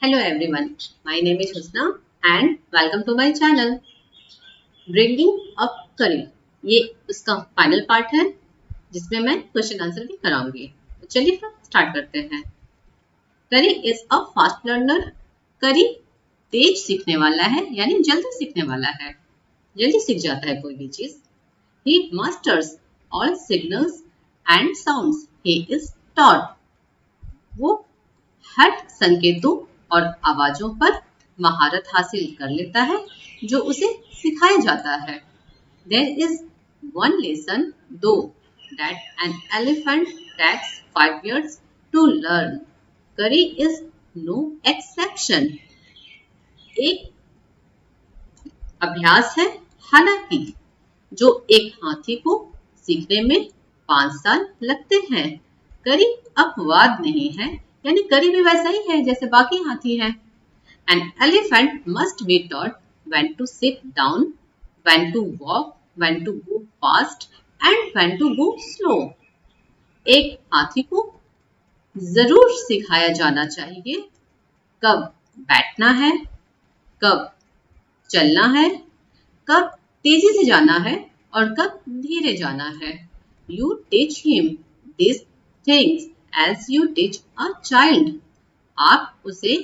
Hello everyone, my name is Husna and welcome to my channel Bringing Up Curry। ये उसका final part है जिसमें मैं question answer भी कराऊंगी। तो चलिए फिर स्टार्ट करते हैं। करी इज अ फास्ट लर्नर। करी तेज सीखने वाला है यानी जल्दी सीखने वाला है, जल्दी सीख जाता है कोई भी चीज। He masters all signals and sounds. He is taught. वो हर संकेतों और आवाजों पर महारत हासिल कर लेता है जो उसे सिखाया जाता है। There is one lesson though that an elephant takes 5 years to learn. Curry is no exception. एक अभ्यास है हालांकि जो एक हाथी को सीखने में 5 साल लगते हैं। करी अपवाद नहीं है, यानी करी भी वैसा ही है जैसे बाकी हाथी हैं। An elephant must be taught when to sit down, when to walk, when to go fast and when to go slow. एक हाथी को जरूर सिखाया जाना चाहिए कब बैठना है, कब चलना है, कब तेजी से जाना है और कब धीरे जाना है। You teach him these things as you teach a child. आप उसे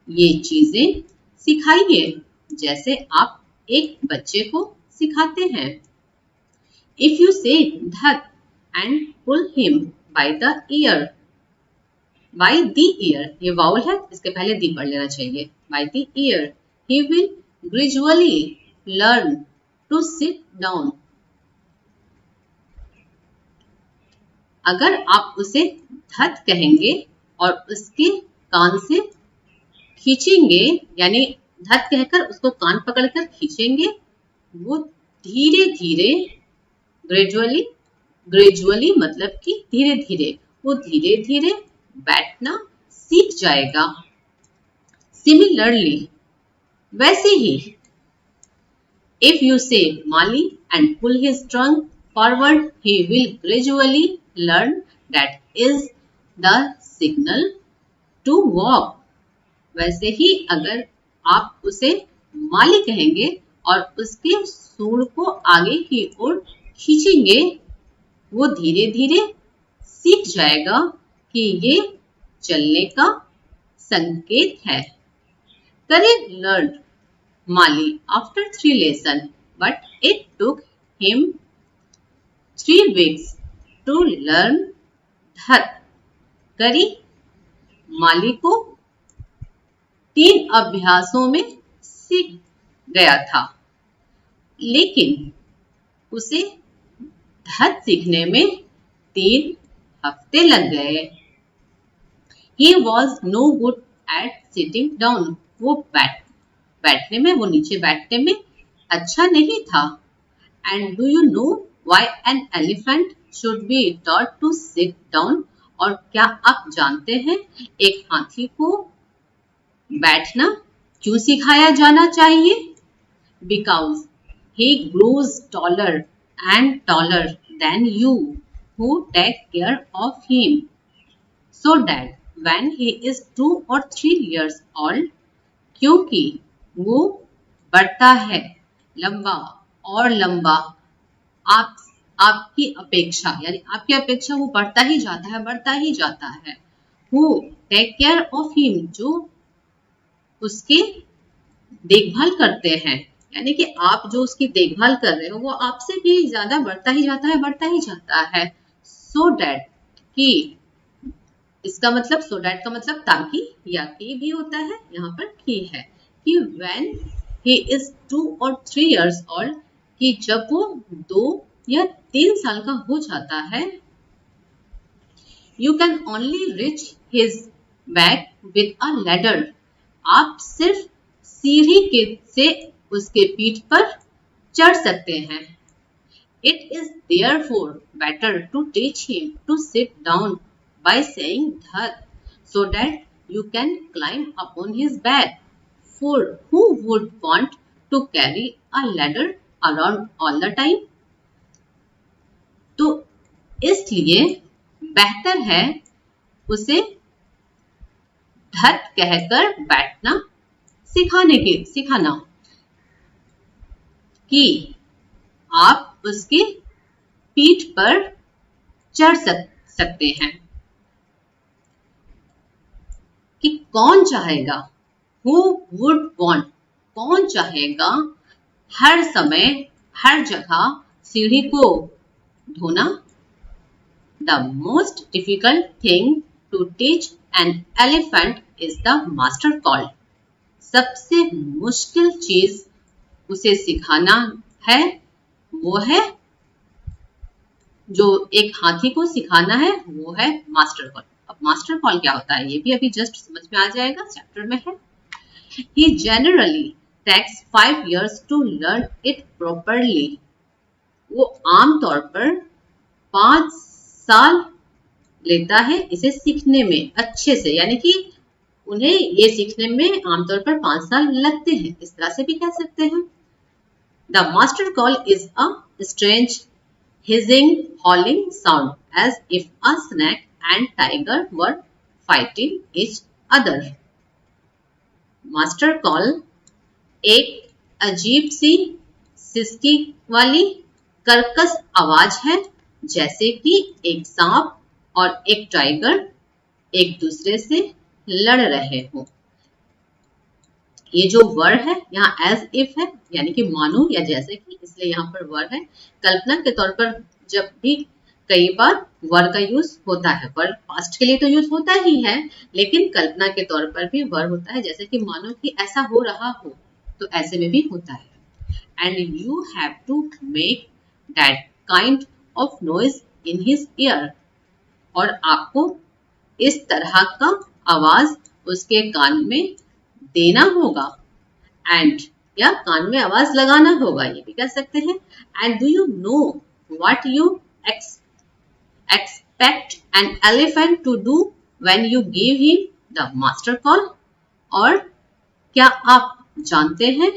ये चीजें सिखाइए जैसे आप एक बच्चे को सिखाते हैं। If you say that and pull him by the ear, by the ear, ये वाउल है, इसके पहले दी पढ़ लेना चाहिए। By the ear, he will gradually learn to sit down. अगर आप उसे धत कहेंगे और उसके कान से खींचेंगे, यानी धत कहकर उसको कान पकड़कर खींचेंगे, वो धीरे धीरे ग्रेजुअली, ग्रेजुअली मतलब कि धीरे धीरे, वो धीरे धीरे बैठना सीख जाएगा। सिमिलरली, वैसे ही, if you say Mali and pull his trunk forward, he will gradually learn that is the signal to walk. वैसे ही अगर आप उसे माली कहेंगे और उसके सूंड को आगे की ओर खींचेंगे, वो धीरे धीरे सीख जाएगा कि ये चलने का संकेत है। Curry learned Mali after 3 lessons, but it took him 3 weeks to learn Dhat. करी माली को 3 अभ्यासों में सीख गया था, लेकिन उसे धत सीखने में 3 हफ्ते लग गए। He was no good at sitting down. वो बैठने में, वो नीचे बैठने में अच्छा नहीं था। And do you know why an elephant should be taught to sit down? और क्या आप जानते हैं एक हाथी को बैठना क्यों सिखाया जाना चाहिए? Because he grows taller and taller than you who take care of him, so that when he is 2 or 3 years old, क्योंकि वो बढ़ता है लंबा और लंबा आप आपकी अपेक्षा, यानी आपकी अपेक्षा वो बढ़ता ही जाता है, बढ़ता ही जाता है। Who take care of him, जो उसकी देखभाल करते हैं, यानी कि आप जो उसकी देखभाल कर रहे हो वो आपसे भी ज्यादा बढ़ता ही जाता है, बढ़ता ही जाता है। So that, कि इसका मतलब so that का मतलब ताकि या कि भी होता है, यहाँ पर की है कि when he is 2 or 3 years old, कि जब वो 2 या 3 साल का हो जाता है, you can only reach his back with a ladder. आप सिर्फ सीढ़ी के से उसके पीठ पर चढ़ सकते हैं। It is therefore better to teach him to sit down by saying Dhat, so that you can climb upon his back. For who would want to carry a ladder around all the time? तो इसलिए बेहतर है उसे धत कहकर बैठना सिखाना कि आप उसके पीठ पर चढ़ सकते हैं। कि कौन चाहेगा, हु वुड वांट, कौन चाहेगा हर समय हर जगह सीढ़ी को धोना। The most difficult thing to teach an elephant is the master call. सबसे मुश्किल चीज उसे सिखाना है वो है, जो एक हाथी को सिखाना है वो है मास्टर कॉल। अब मास्टर कॉल क्या होता है ये भी अभी जस्ट समझ में आ जाएगा, चैप्टर में है। He generally takes 5 years to learn it properly. वो आमतौर पर 5 साल लेता है इसे सीखने में अच्छे से, यानी कि उन्हें ये सीखने में आमतौर पर 5 साल लगते हैं, इस तरह से भी कह सकते हैं। The master call is a strange hissing, howling sound as if a snake and tiger were fighting each other. Master call एक अजीब सी सिसकी वाली कर्कश आवाज है, जैसे कि एक सांप और एक टाइगर एक दूसरे से लड़ रहे हो। ये जो वर है यहाँ एज इफ है, यानी कि मानो या जैसे कि, इसलिए यहाँ पर वर है। कल्पना के तौर पर जब भी कई बार वर का यूज होता है, वर पास्ट के लिए तो यूज होता ही है, लेकिन कल्पना के तौर पर भी वर होता है, जैसे कि मानो कि ऐसा हो रहा हो, तो ऐसे में भी होता है। And you have to make that kind of noise in his ear, और आपको इस तरह का आवाज उसके कान में देना होगा। एंड या कान में आवाज लगाना होगा, ये भी कह सकते हैं। And do you know what you expect an elephant to do when you give him the master call? और क्या आप जानते हैं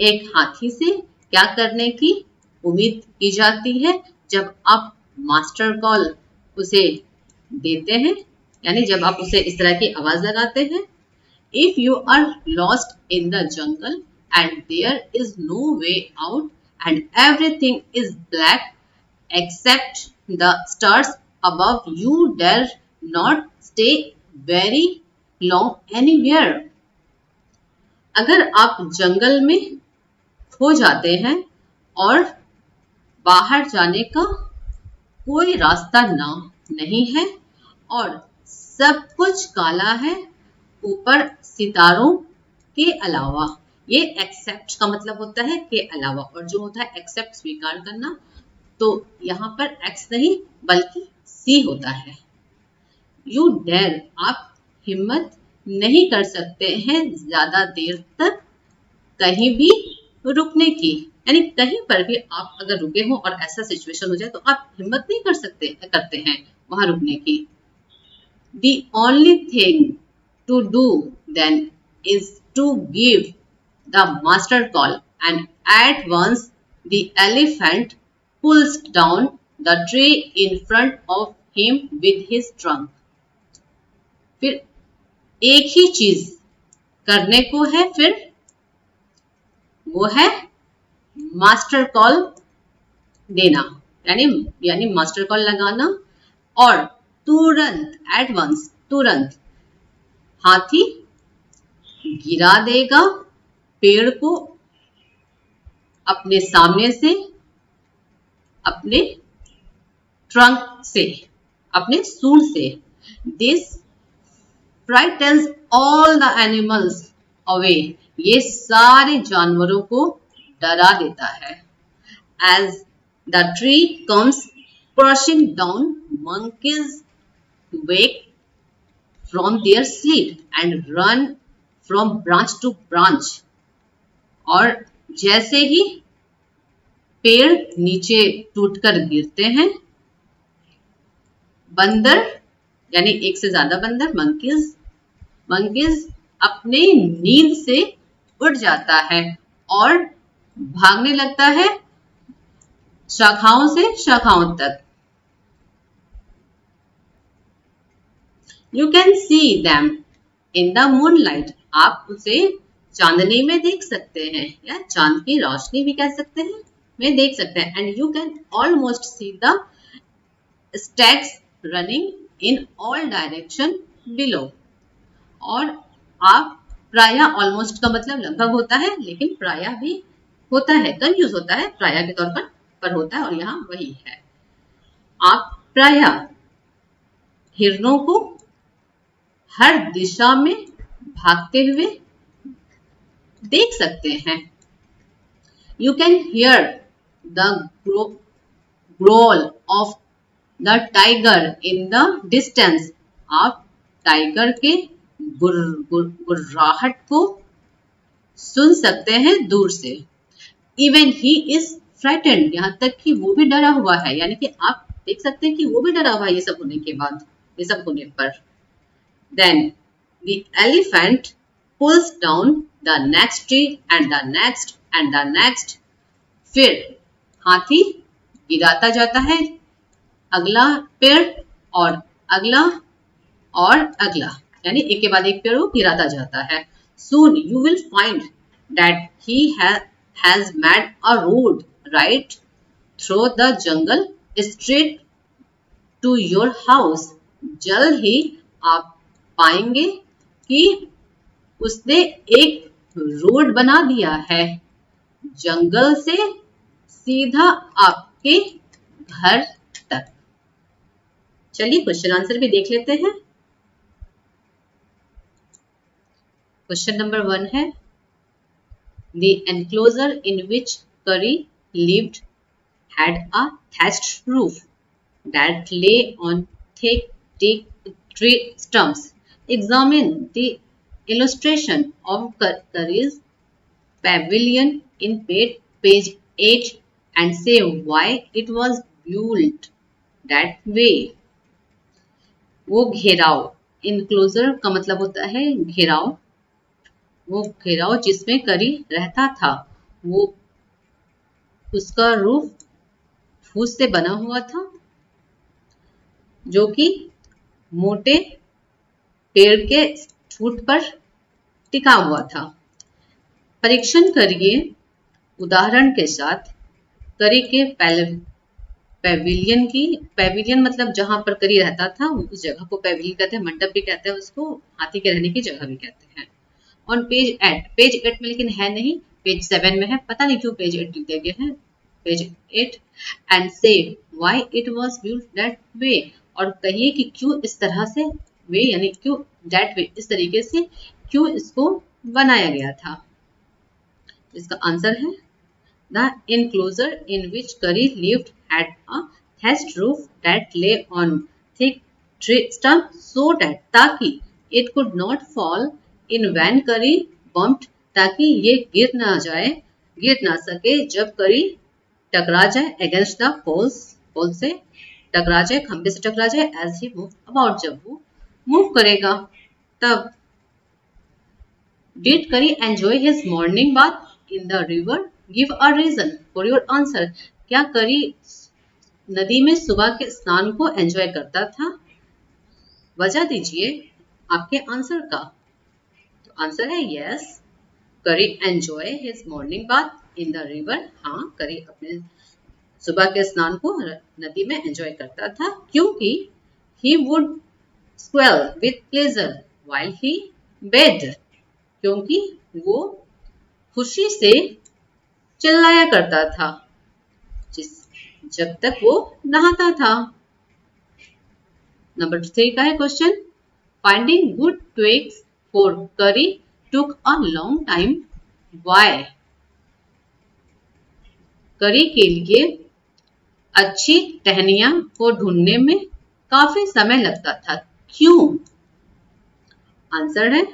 एक हाथी से क्या करने की उम्मीद की जाती है जब आप मास्टर कॉल उसे देते हैं, यानी जब आप उसे इस तरह की आवाज लगाते हैं। If you are lost in the jungle and there is no way out and everything is black except the stars above, you dare not stay very long anywhere. अगर आप जंगल में खो जाते हैं और बाहर जाने का कोई रास्ता नहीं है और सब कुछ काला है ऊपर सितारों के अलावा, ये एक्सेप्ट का मतलब होता है के अलावा, और जो होता है एक्सेप्ट स्वीकार करना, तो यहाँ पर एक्स नहीं बल्कि सी होता है। यू डेयर, आप हिम्मत नहीं कर सकते हैं ज्यादा देर तक कहीं भी रुकने की, यानी कहीं पर भी आप अगर रुके हो और ऐसा सिचुएशन हो जाए तो आप हिम्मत नहीं करते हैं वहां रुकने की। The only thing to do then is to give the master call, and at once the elephant pulls down the tree in front of him with his trunk. फिर एक ही चीज करने को है, फिर वो है मास्टर कॉल देना, यानी मास्टर कॉल लगाना, और तुरंत एट वंस, तुरंत हाथी गिरा देगा पेड़ को अपने सामने से, अपने ट्रंक से, अपने सूंड से। This frightens all the animals away, ये सारे जानवरों को डरा देता है। As the tree comes crashing down, monkeys wake from their sleep and run from branch to branch, और जैसे ही पेड़ नीचे टूटकर गिरते हैं, बंदर यानी एक से ज्यादा बंदर, मंकीज अपने नींद से उठ जाता है और भागने लगता है शाखाओं से शाखाओं तक। You can see them in the moonlight, आप उसे चांदनी में देख सकते हैं या चांद की रोशनी भी कह सकते हैं, में देख सकते हैं। And you can almost see the stags running in all direction below. और आप प्राय, ऑलमोस्ट का मतलब लगभग होता है, लेकिन प्राय भी होता है, कम यूज होता है प्राय के तौर पर होता है, और यहाँ वही है। आप प्राय हिरणों को हर दिशा में भागते हुए देख सकते हैं। You can hear the growl of the tiger in the distance, आप टाइगर के गुर्राहट को सुन सकते हैं दूर से। इवन ही इज फ्राइटेंड, यहाँ तक कि वो भी डरा हुआ है, यानी कि आप देख सकते हैं कि वो भी डरा हुआ है ये सब होने के बाद, ये सब होने पर। Then the elephant pulls down the next tree and the next and the next, फिर हाथी गिराता जाता है अगला पेड़ और अगला और अगला, यानी एक के बाद एक पेड़ वो गिराता जाता है। Soon you will find that he has made a road right through the jungle straight to your house. जल्द ही आप पाएंगे कि उसने एक रोड बना दिया है जंगल से सीधा आपके घर तक। चलिए क्वेश्चन आंसर भी देख लेते हैं। क्वेश्चन नंबर 1 है, the enclosure in which Curry lived had a thatched roof that lay on thick tree stumps. Examine the illustration of Curry's pavilion in page 8 and say why it was built that way. वो घेराव, enclosure का मतलब होता है घेराव, वो घेराव जिसमें करी रहता था, वो उसका रूफ फूस से बना हुआ था जो कि मोटे पेड़ के ठूंठ पर टिका हुआ था। परीक्षण करिए उदाहरण के साथ करी के पैविलियन की, पैविलियन मतलब जहां पर करी रहता था उस जगह को पैविलियन कहते हैं, मंडप भी कहते हैं उसको, हाथी के रहने की जगह भी कहते हैं। ऑन पेज 8 में लेकिन है नहीं, पेज 7 में है, पता नहीं क्यों पेज 8 दिए गए हैं, पेज 8 एंड से why it was built that way, और कहिए कि क्यों इस तरह से, वे यानी क्यों, दैट वे इस तरीके से क्यों इसको बनाया गया था। इसका आंसर है the enclosure in which Curry lived had a thatched roof that lay on thick tree stumps so that, ताकि it could not fall in when Curry bumped, ताकि ये गिर ना जाए, गिर ना सके जब करी टकरा जाए against the poles, पोल से टकरा जाए, खंबे से टकरा जाए, as he moved about, जब वो मूव करेगा तब। Did Curry enjoy his morning bath in the river? Give a reason for your answer. क्या करी नदी में सुबह के स्नान को एंजॉय करता था? वजह दीजिए आपके आंसर का। तो आंसर है यस, करी enjoy his morning bath in the river. हाँ, करी अपने सुबह के स्नान को नदी में एंजॉय करता था क्योंकि he would squeal with pleasure while he bathed, क्योंकि वो खुशी से चिल्लाया करता था जब तक वो नहाता था। नंबर 3 का है question, finding good twigs for करी टुक अ लॉन्ग टाइम, व्हाई? करी के लिए अच्छी टहनियां को ढूंढने में काफी समय लगता था, क्यों? आंसर है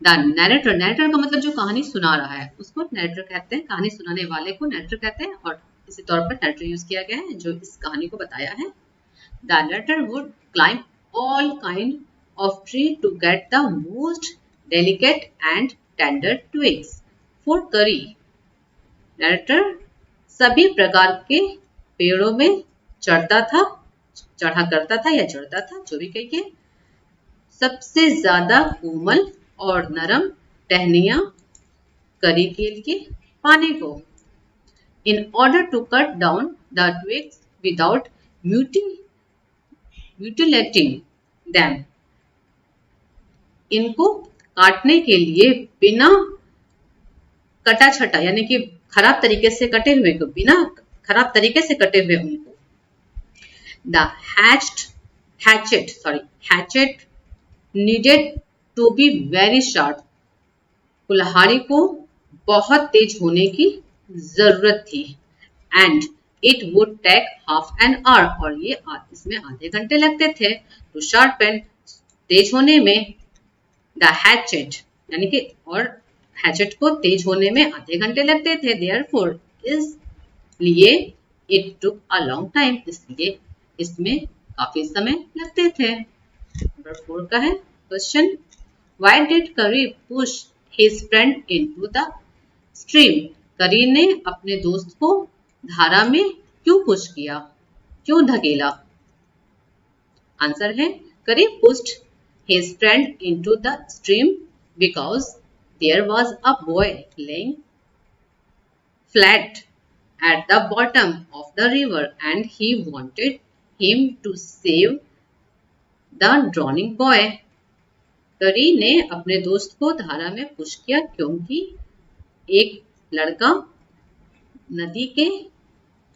द नैरेटर। नैरेटर का मतलब जो कहानी सुना रहा है उसको नैरेटर कहते हैं, कहानी सुनाने वाले को नैरेटर कहते हैं, और इसी तौर पर नैरेटर यूज किया गया है जो इस कहानी को बताया है। The narrator would climb all kind of tree to get the most delicate and tender twigs for Kari. Narrator सभी प्रकार के पेड़ों में चढ़ा करता था या चढ़ता था, जो भी कहिए, सबसे ज्यादा कोमल और नरम टहनियां करी के लिए पाने को। In order to cut down the twigs without mutilating them, इनको काटने के लिए बिना कटा छटा यानी कि खराब तरीके से कटे हुए को, बिना खराब तरीके से कटे हुए उनको the hatchet needed to be very sharp, कुल्हाड़ी को बहुत तेज होने की जरूरत थी। And it would take half an hour, और ये इसमें आधे घंटे लगते थे। टू शार्पन, तेज होने में, द हैचेट यानी कि, और हैचेट को तेज होने में आधे घंटे लगते थे। देयरफॉर, इसलिए, it took a long time, इसलिए इसमें काफी समय लगते थे। नंबर 4 का है क्वेश्चन, व्हाई डिड करी push his friend into the stream? करी ने अपने दोस्त को धारा में क्यों पुश किया, क्यों धकेला? आंसर है, Kari pushed his friend into the stream because there was a boy laying flat at the bottom of the river and he wanted him to save the drowning boy. करी ने अपने दोस्त को धारा में पुश किया क्योंकि एक लड़का नदी के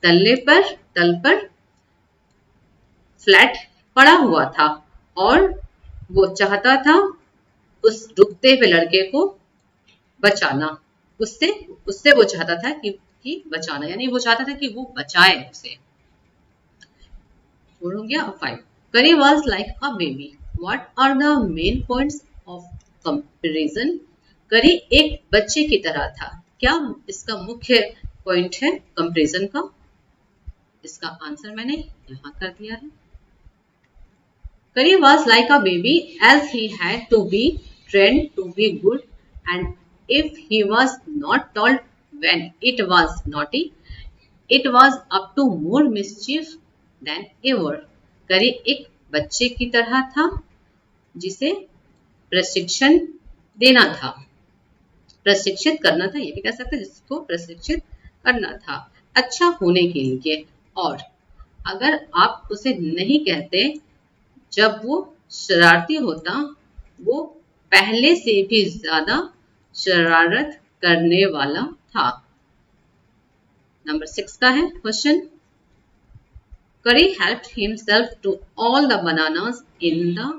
तल पर फ्लैट पड़ा हुआ था और वो चाहता था उस डूबते हुए लड़के को बचाना। उससे वो चाहता था कि बचाना, यानी वो चाहता था कि वो बचाए उसे। हो गया 5। Kari was like a baby, what are the main points of comparison? Kari एक बच्चे की तरह था, क्या इसका मुख्य पॉइंट है कंपैरिजन का? इसका आंसर मैंने यहां कर दिया है। Kari was like a baby as he had to be trained to be good and if he was not told when it was naughty it was up to more mischief then ever. Kari एक बच्चे की तरह था जिसे प्रशिक्षण देना था, प्रशिक्षित करना था, ये भी कह सकते हैं, जिसको प्रशिक्षित करना था अच्छा होने के लिए। और अगर आप उसे नहीं कहते, जब वो शरारती होता, वो पहले से भी ज्यादा शरारत करने वाला था। नंबर 6 का है question, Curry helped himself to all the bananas in the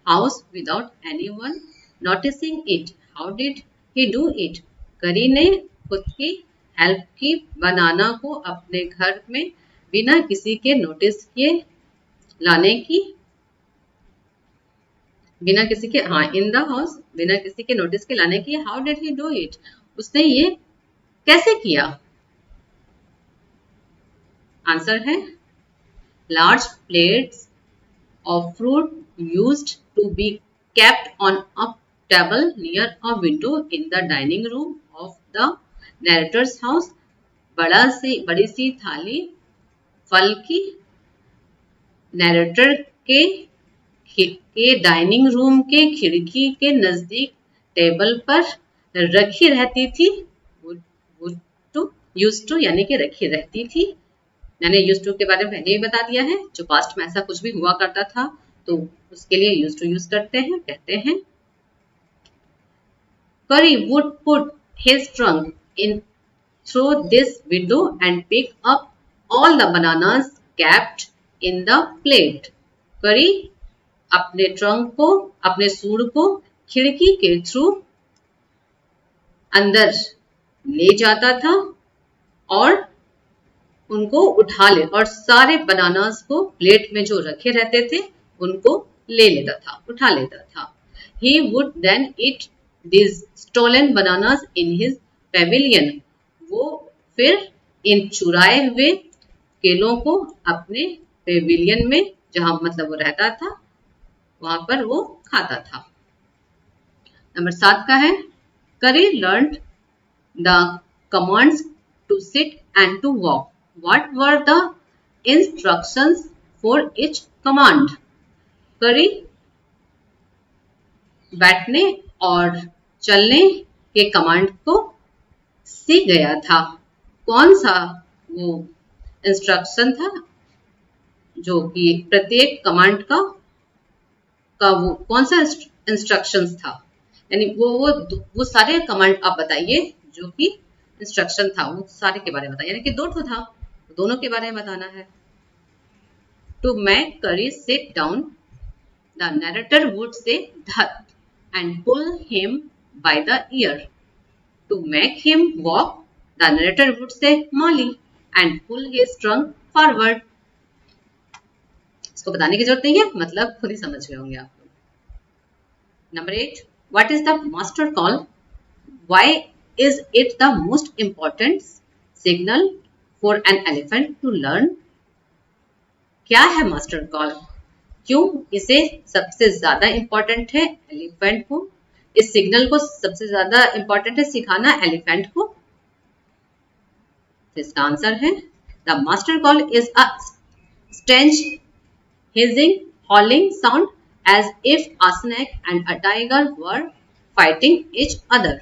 house without anyone noticing it. How did he do it? Curry ने खुद की हेल्प की बनाना को अपने घर में बिना किसी के नोटिस किए लाने की, बिना किसी के, हाँ, इन द हाउस, बिना किसी के नोटिस के लाने की। How did he do it? उसने ये कैसे किया? आंसर है, large plates of fruit used to be kept on a table near a window in the dining room of the narrator's house. बड़ी सी थाली फल की नैरेटर के डाइनिंग रूम के खिड़की के नजदीक टेबल पर रखी रहती थी। यूज्ड टू यानी कि रखी रहती थी, मैंने यूज टू के बारे में पहले ही बता दिया है। जो पास्ट में ऐसा कुछ भी हुआ करता था तो उसके लिए यूज टू यूज करते हैं, कहते हैं। Curry would put his trunk in through this window and pick up all the bananas kept in the plate. Curry अपने ट्रंक को, अपने सूंड को खिड़की के थ्रू अंदर ले जाता था और उनको उठा ले, और सारे बनानास को प्लेट में जो रखे रहते थे उनको ले लेता था, उठा लेता था। He would then eat these stolen bananas in his pavilion. वो फिर इन चुराए हुए केलों को अपने पेविलियन में, जहां मतलब वो रहता था, वहां पर वो खाता था। नंबर 7 का है, Curry learned the commands to sit and to walk. What were the instructions for each command? Curry बैठने और चलने के कमांड को सीख गया था। कौन सा वो इंस्ट्रक्शन था जो कि प्रत्येक कमांड का वो कौन सा इंस्ट्रक्शंस था, यानी वो सारे कमांड आप बताइए जो कि इंस्ट्रक्शन था, वो सारे के बारे में बताइए, यानी कि 2 था, दोनों के बारे में बताना है। To make Kari sit down, the narrator would say धत and pull him by the ear. To make him walk, the narrator would say Molly and pull his trunk forward. इसको बताने की जरूरत नहीं है, मतलब खुद ही समझ गए होंगे आप लोग। Number 8, what is the master call? Why is it the most important signal for an elephant to learn? क्या है मास्टर कॉल? क्यों इसे सबसे ज्यादा इंपॉर्टेंट है एलिफेंट को, इस सिग्नल को सबसे ज्यादा इंपॉर्टेंट है सिखाना एलिफेंट को? इसका आंसर है the master call is a strange hissing howling sound as if a snake and a tiger were fighting each other.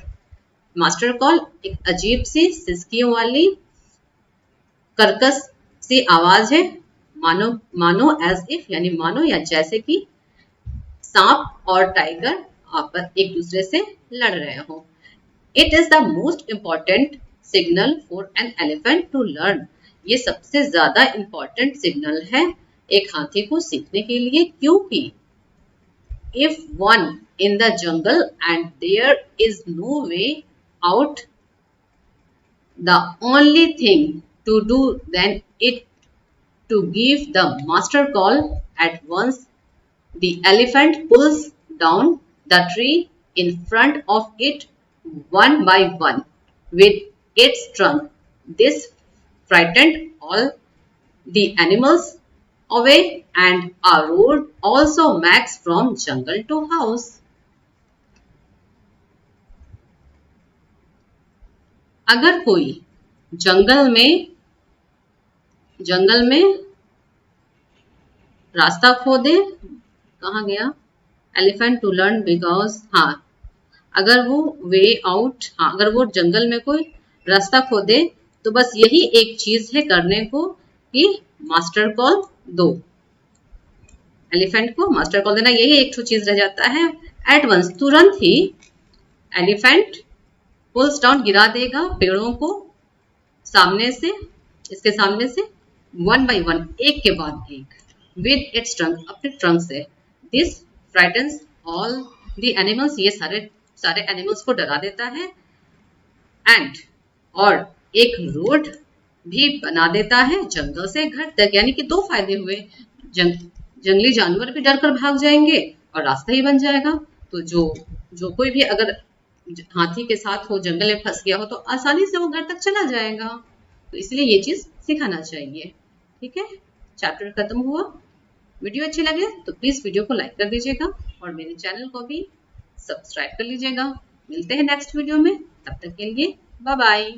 Master call एक अजीब सी सिसकियों वाली कर्कश सी आवाज है, मानो एज इफ यानी मानो या जैसे कि सांप और टाइगर आपस एक दूसरे से लड़ रहे हो। It is the most important signal for an elephant to learn. ये सबसे ज्यादा इंपॉर्टेंट सिग्नल है एक हाथी को सीखने के लिए, क्योंकि if one in the jungle and there is no way out, the only thing to do then it to give the master call at once. The elephant pulls down the tree in front of it one by one with its trunk. This frightened all the animals away and a road also makes from jungle to house. अगर कोई जंगल में रास्ता खोदे, कहाँ गया elephant to learn because, हाँ अगर वो वे आउट, हाँ अगर वो जंगल में कोई रास्ता खोदे तो बस यही एक चीज है करने को कि मास्टर कॉल दो, एलिफेंट को मास्टर कॉल देना, यही एक चीज रह जाता है। एट वंस तुरंत ही एलिफेंट पुल्स डाउन गिरा देगा पेड़ों को सामने से, इसके सामने से, वन बाय वन एक के बाद एक, विद इट्स ट्रंक अपने ट्रंक से। This frightens all the animals, ये सारे एनिमल्स को डरा देता है। एंड और एक रोड भी बना देता है जंगल से घर तक, यानी कि 2 फायदे हुए, जंगली जानवर भी डर कर भाग जाएंगे और रास्ता ही बन जाएगा। तो जो कोई भी अगर हाथी के साथ हो, जंगल में फंस गया हो, तो आसानी से वो घर तक चला जाएगा। तो इसलिए ये चीज सिखाना चाहिए। ठीक है, चैप्टर खत्म हुआ। वीडियो अच्छी लगे तो प्लीज वीडियो को लाइक कर दीजिएगा और मेरे चैनल को भी सब्सक्राइब कर लीजिएगा। मिलते हैं नेक्स्ट वीडियो में, तब तक के लिए बाय बाय।